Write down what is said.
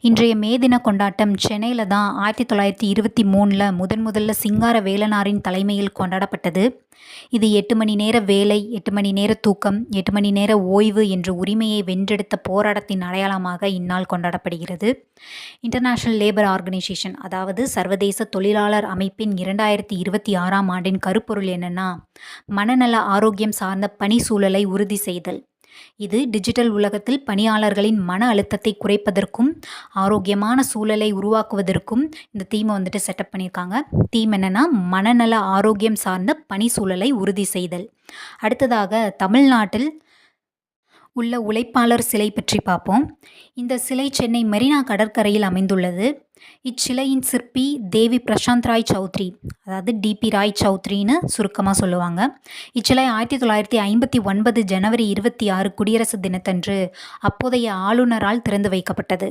இன்றைய மே தின கொண்டாட்டம் சென்னையில் தான் 1923 முதல்ல சிங்கார வேலனாரின் தலைமையில் கொண்டாடப்பட்டது. இது 8 மணி நேர வேலை, 8 மணி நேர தூக்கம், 8 மணி நேர ஓய்வு என்ற உரிமையை வென்றெடுத்த போராட்டத்தின் அடையாளமாக இந்நாள் கொண்டாடப்படுகிறது. இன்டர்நேஷனல் லேபர் ஆர்கனைசேஷன், அதாவது சர்வதேச தொழிலாளர் அமைப்பின் 2026ஆம் ஆண்டின் கருப்பொருள் என்னன்னா, மனநல ஆரோக்கியம் சார்ந்த பணி சூழலை உறுதி செய்தல். இது டிஜிட்டல் உலகத்தில் பணியாளர்களின் மன அழுத்தத்தை குறைப்பதற்கும் ஆரோக்கியமான சூழலை உருவாக்குவதற்கும் இந்த தீமை செட்டப் பண்ணியிருக்காங்க. தீம் என்னன்னா, மனநல ஆரோக்கியம் சார்ந்த பணி சூழலை உறுதி செய்தல். அடுத்ததாக தமிழ்நாட்டில் உள்ள உழைப்பாளர் சிலை பற்றி பார்ப்போம். இந்த சிலை சென்னை மெரினா கடற்கரையில் அமைந்துள்ளது. இச்சிலையின் சிற்பி தேவி பிரசாந்த் ராய் சௌத்ரி, அதாவது டிபி ராய் சௌத்ரின்னு சுருக்கமாக சொல்லுவாங்க. இச்சிலை 1959 ஜனவரி 26 குடியரசு தினத்தன்று அப்போதைய ஆளுநரால் திறந்து வைக்கப்பட்டது.